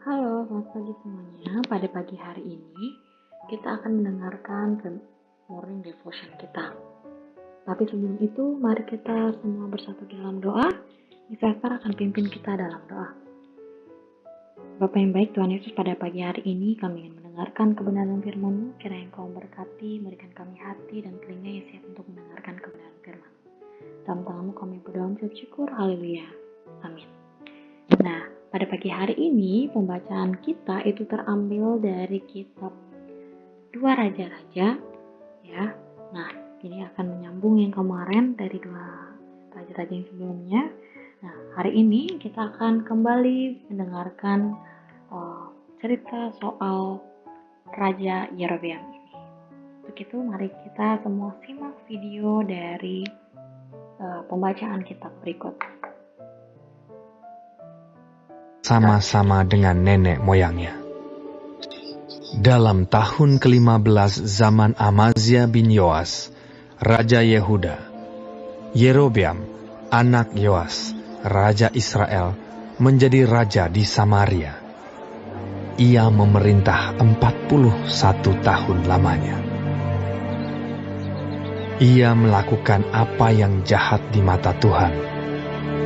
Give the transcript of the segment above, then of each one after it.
Halo, selamat pagi semuanya. Pada pagi hari ini, kita akan mendengarkan morning devotion kita. Tapi sebelum itu, mari kita semua bersatu dalam doa. Misalkan akan pimpin kita dalam doa. Bapa yang baik, Tuhan Yesus, pada pagi hari ini kami ingin mendengarkan kebenaran firman-Mu. Kiranya Engkau memberkati, berikan kami hati dan telinga yang siap untuk mendengarkan kebenaran firman. Dalam tangan-Mu kami berdoa mengucap syukur. Haleluya. Amin. Nah, pada pagi hari ini pembacaan kita itu terambil dari kitab Dua Raja-Raja ya. Nah, ini akan menyambung yang kemarin dari dua raja-raja yang sebelumnya. Nah, hari ini kita akan kembali mendengarkan cerita soal Raja Yerobeam ini. Untuk itu mari kita semua simak video dari pembacaan kitab berikut. Sama-sama dengan nenek moyangnya. Dalam tahun ke-15 zaman Amazia bin Yoas, Raja Yehuda, Yerobeam, anak Yoas, Raja Israel, menjadi raja di Samaria. Ia memerintah 41 tahun lamanya. Ia melakukan apa yang jahat di mata Tuhan.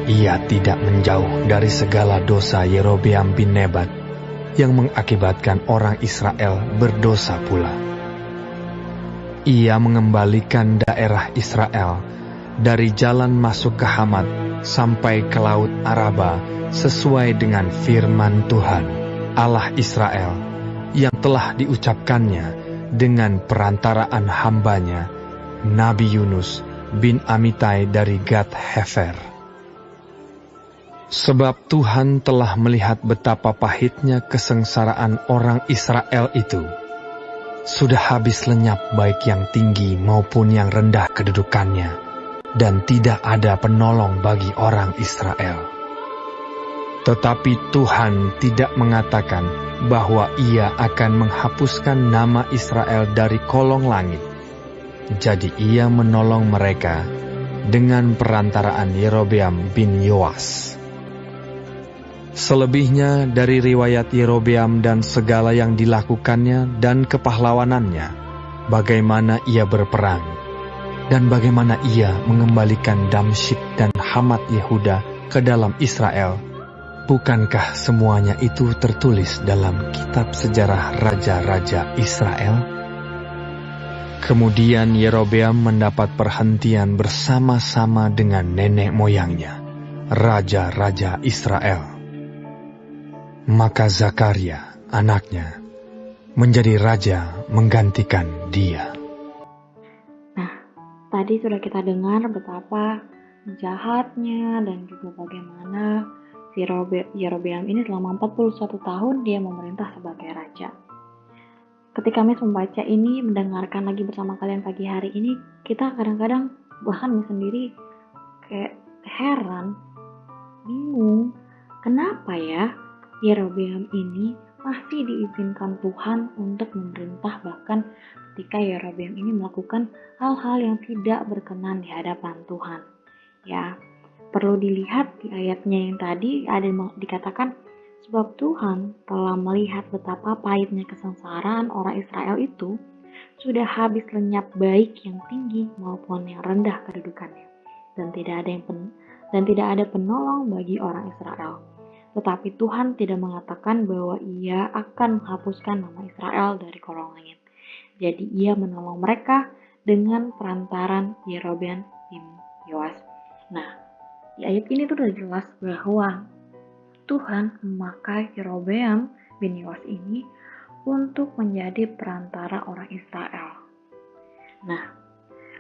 Ia tidak menjauh dari segala dosa Yerobeam bin Nebat yang mengakibatkan orang Israel berdosa pula. Ia mengembalikan daerah Israel dari jalan masuk ke Hamat sampai ke Laut Araba sesuai dengan firman Tuhan, Allah Israel, yang telah diucapkannya dengan perantaraan hambanya, Nabi Yunus bin Amitai dari Gad Hefer. Sebab Tuhan telah melihat betapa pahitnya kesengsaraan orang Israel itu. Sudah habis lenyap baik yang tinggi maupun yang rendah kedudukannya, dan tidak ada penolong bagi orang Israel. Tetapi Tuhan tidak mengatakan bahwa Ia akan menghapuskan nama Israel dari kolong langit. Jadi Ia menolong mereka dengan perantaraan Yerobeam bin Yoas. Selebihnya dari riwayat Yerobeam dan segala yang dilakukannya dan kepahlawanannya, bagaimana ia berperang, dan bagaimana ia mengembalikan Damsyik dan Hamat Yehuda ke dalam Israel, bukankah semuanya itu tertulis dalam kitab sejarah Raja-Raja Israel? Kemudian Yerobeam mendapat perhentian bersama-sama dengan nenek moyangnya, Raja-Raja Israel. Maka Zakaria, anaknya, menjadi raja menggantikan dia. Nah, tadi sudah kita dengar betapa jahatnya dan juga bagaimana si Yerobeam ini selama 41 tahun dia memerintah sebagai raja. Ketika Miss membaca ini, mendengarkan lagi bersama kalian pagi hari ini, kita kadang-kadang bahkan Miss sendiri kayak heran, bingung, kenapa ya Yerobeam ini masih diizinkan Tuhan untuk memerintah, bahkan ketika Yerobeam ini melakukan hal-hal yang tidak berkenan di hadapan Tuhan. Ya, perlu dilihat di ayatnya yang tadi ada dikatakan sebab Tuhan telah melihat betapa pahitnya kesengsaraan orang Israel itu, sudah habis lenyap baik yang tinggi maupun yang rendah kedudukannya, dan tidak ada penolong bagi orang Israel. Tetapi Tuhan tidak mengatakan bahwa Ia akan menghapuskan nama Israel dari kolong langit. Jadi Ia menolong mereka dengan perantaran Yerobeam bin Yoas. Nah, di ayat ini tuh udah jelas bahwa Tuhan memakai Yerobeam bin Yoas ini untuk menjadi perantara orang Israel. Nah,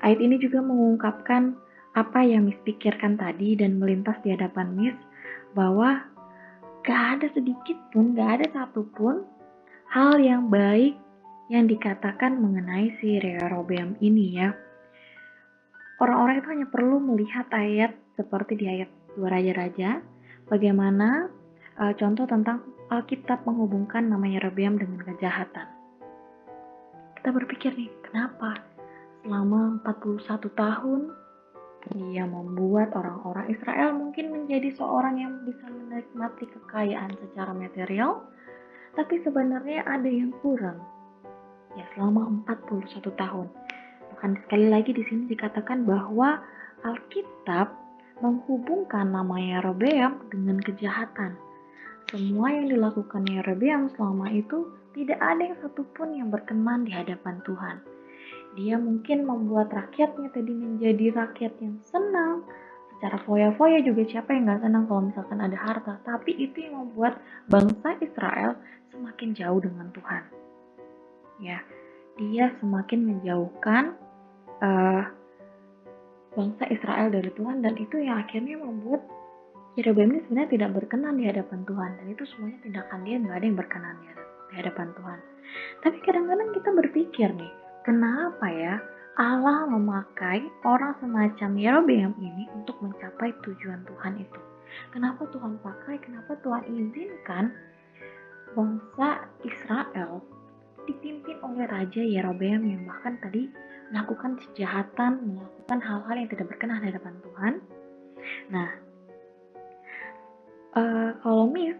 ayat ini juga mengungkapkan apa yang Miss pikirkan tadi dan melintas di hadapan Miss, bahwa gak ada sedikit pun, gak ada satupun hal yang baik yang dikatakan mengenai si Yerobeam ini ya. Orang-orang itu hanya perlu melihat ayat seperti di ayat 2 Raja-Raja, bagaimana contoh tentang Alkitab menghubungkan nama Yerobeam dengan kejahatan. Kita berpikir nih, kenapa selama 41 tahun dia membuat orang-orang Israel mungkin menjadi seorang yang bisa menikmati kekayaan secara material, tapi sebenarnya ada yang kurang. Ya, selama 41 tahun. Bahkan sekali lagi di sini dikatakan bahwa Alkitab menghubungkan nama Yerobeam dengan kejahatan. Semua yang dilakukan Yerobeam selama itu tidak ada yang satupun yang berkenan di hadapan Tuhan. Dia mungkin membuat rakyatnya tadi menjadi rakyat yang senang. Secara foya-foya juga siapa yang gak senang kalau misalkan ada harta. Tapi itu yang membuat bangsa Israel semakin jauh dengan Tuhan. Ya, dia semakin menjauhkan bangsa Israel dari Tuhan, dan itu yang akhirnya membuat Yerobeam ini sebenarnya tidak berkenan di hadapan Tuhan, dan itu semuanya tindakan dia nggak ada yang berkenan di hadapan Tuhan. Tapi kadang-kadang kita berpikir nih, kenapa ya Allah memakai orang semacam Yerobeam ini untuk mencapai tujuan Tuhan itu? Kenapa Tuhan pakai, kenapa Tuhan izinkan bangsa Israel dipimpin oleh Raja Yerobeam yang bahkan tadi melakukan kejahatan, melakukan hal-hal yang tidak berkenan di hadapan Tuhan? Nah, kalau Miss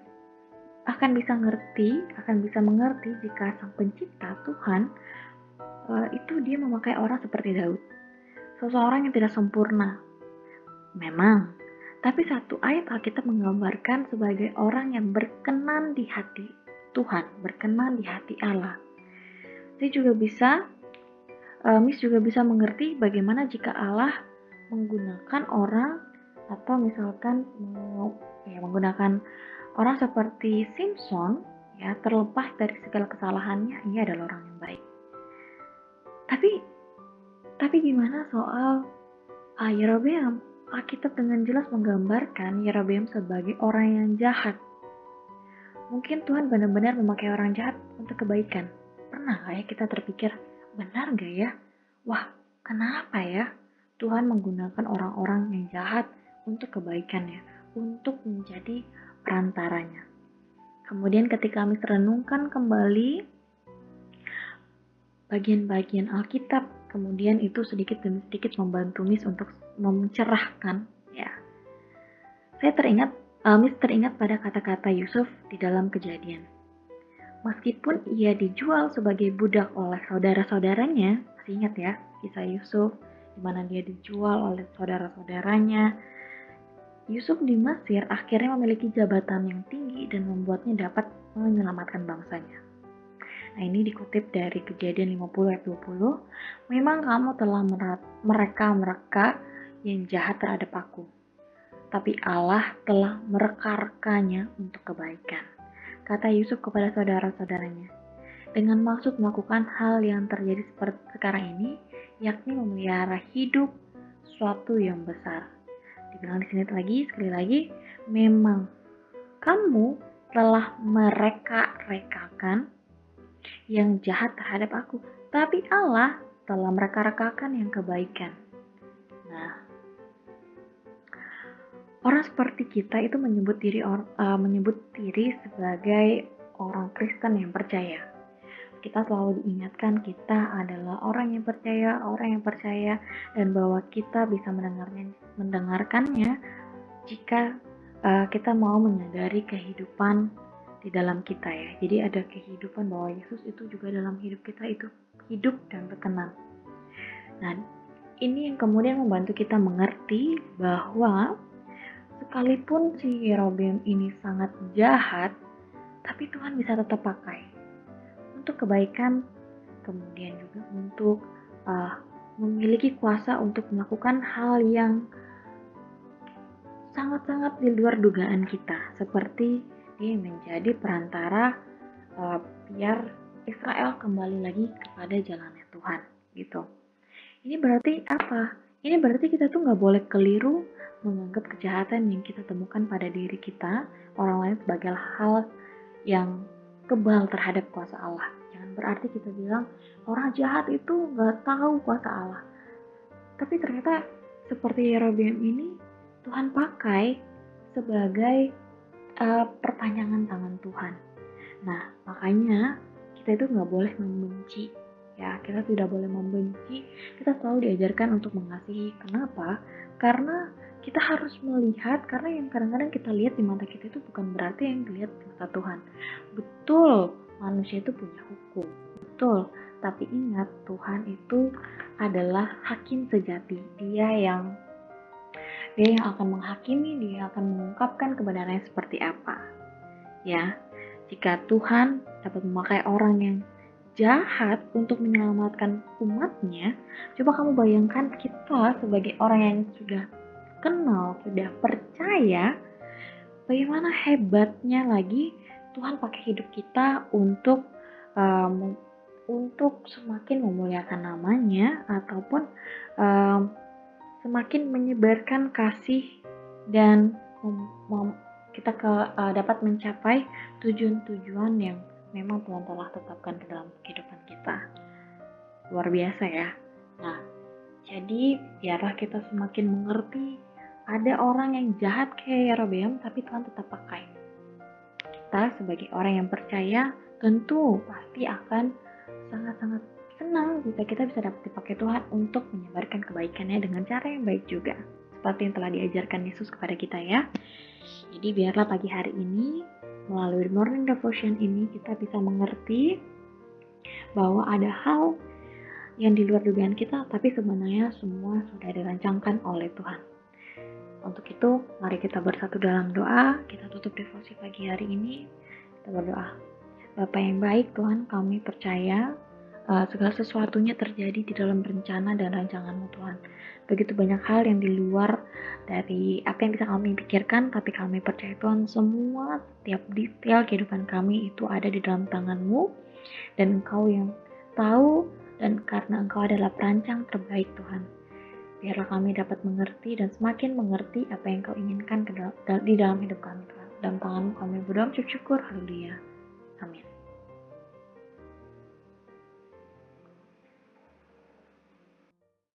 akan bisa mengerti jika Sang Pencipta Tuhan itu dia memakai orang seperti Daud, seseorang yang tidak sempurna, memang, tapi satu ayat Alkitab menggambarkan sebagai orang yang berkenan di hati Tuhan, berkenan di hati Allah. Miss juga bisa mengerti bagaimana jika Allah menggunakan orang, atau misalkan menggunakan orang seperti Simpson, ya, terlepas dari segala kesalahannya, ia adalah orang yang baik. Tapi gimana soal Yerobeam? Alkitab dengan jelas menggambarkan Yerobeam sebagai orang yang jahat. Mungkin Tuhan benar-benar memakai orang jahat untuk kebaikan. Pernah gak ya kita terpikir, benar gak ya? Wah, kenapa ya Tuhan menggunakan orang-orang yang jahat untuk kebaikannya, untuk menjadi perantaranya? Kemudian ketika kami renungkan kembali bagian-bagian Alkitab, kemudian itu sedikit demi sedikit membantu Miss untuk mencerahkan, ya. Miss teringat pada kata-kata Yusuf di dalam Kejadian. Meskipun ia dijual sebagai budak oleh saudara-saudaranya, masih ingat ya kisah Yusuf di mana dia dijual oleh saudara-saudaranya. Yusuf di Mesir akhirnya memiliki jabatan yang tinggi dan membuatnya dapat menyelamatkan bangsanya. Nah, ini dikutip dari Kejadian 50 ayat 20. Memang kamu telah mereka yang jahat terhadap aku, tapi Allah telah mereka-rekanya untuk kebaikan, kata Yusuf kepada saudara-saudaranya, dengan maksud melakukan hal yang terjadi seperti sekarang ini, yakni memelihara hidup suatu yang besar. Dibilang di sini sekali lagi, memang kamu telah mereka-rekakan yang jahat terhadap aku, tapi Allah telah mereka-rekakan yang kebaikan. Nah, orang seperti kita itu menyebut diri sebagai orang Kristen yang percaya. Kita selalu diingatkan kita adalah orang yang percaya, dan bahwa kita bisa mendengarkannya jika kita mau menyadari kehidupan di dalam kita, ya. Jadi ada kehidupan bahwa Yesus itu juga dalam hidup kita itu hidup dan berkenan. Nah, ini yang kemudian membantu kita mengerti bahwa sekalipun si Yerobeam ini sangat jahat, tapi Tuhan bisa tetap pakai untuk kebaikan, kemudian juga untuk memiliki kuasa untuk melakukan hal yang sangat-sangat di luar dugaan kita, seperti dia menjadi perantara biar Israel kembali lagi kepada jalannya Tuhan, gitu. Ini berarti apa? Ini berarti kita tuh nggak boleh keliru menganggap kejahatan yang kita temukan pada diri kita, orang lain, sebagai hal yang kebal terhadap kuasa Allah. Jangan berarti kita bilang orang jahat itu nggak tahu kuasa Allah. Tapi ternyata seperti Yerobeam ini, Tuhan pakai sebagai perpanjangan tangan Tuhan. Nah, makanya kita itu nggak boleh membenci, ya. Kita tidak boleh membenci. Kita selalu diajarkan untuk mengasihi. Kenapa? Karena kita harus melihat, karena yang kadang-kadang kita lihat di mata kita itu bukan berarti yang dilihat di mata Tuhan. Betul, manusia itu punya hukum, betul. Tapi ingat, Tuhan itu adalah hakim sejati. Dia yang akan menghakimi, dia akan mengungkapkan kebenarannya seperti apa. Ya, jika Tuhan dapat memakai orang yang jahat untuk menyelamatkan umatnya, coba kamu bayangkan kita sebagai orang yang sudah kenal, sudah percaya, bagaimana hebatnya lagi Tuhan pakai hidup kita untuk semakin memuliakan namanya, ataupun semakin menyebarkan kasih dan kita dapat mencapai tujuan-tujuan yang memang Tuhan telah tetapkan ke dalam kehidupan kita. Luar biasa ya. Nah, jadi biarlah kita semakin mengerti, ada orang yang jahat kayak Yerobeam tapi Tuhan tetap pakai. Kita sebagai orang yang percaya tentu pasti akan sangat-sangat senang jika kita bisa dapat dipakai Tuhan untuk menyebarkan kebaikannya dengan cara yang baik juga, seperti yang telah diajarkan Yesus kepada kita ya. Jadi biarlah pagi hari ini melalui Morning Devotion ini kita bisa mengerti bahwa ada hal yang di luar dugaan kita, tapi sebenarnya semua sudah dirancangkan oleh Tuhan. Untuk itu, mari kita bersatu dalam doa. Kita tutup devosi pagi hari ini. Kita berdoa. Bapa yang baik, Tuhan, kami percaya segala sesuatunya terjadi di dalam rencana dan rancangan-Mu, Tuhan. Begitu banyak hal yang di luar dari apa yang bisa kami pikirkan, tapi kami percaya, Tuhan, semua setiap detail kehidupan kami itu ada di dalam tangan-Mu, dan Engkau yang tahu, dan karena Engkau adalah perancang terbaik, Tuhan. Biarlah kami dapat mengerti dan semakin mengerti apa yang Kau inginkan di dalam hidup kami, Tuhan. Dalam tangan-Mu kami berdoa, syukur, haleluya.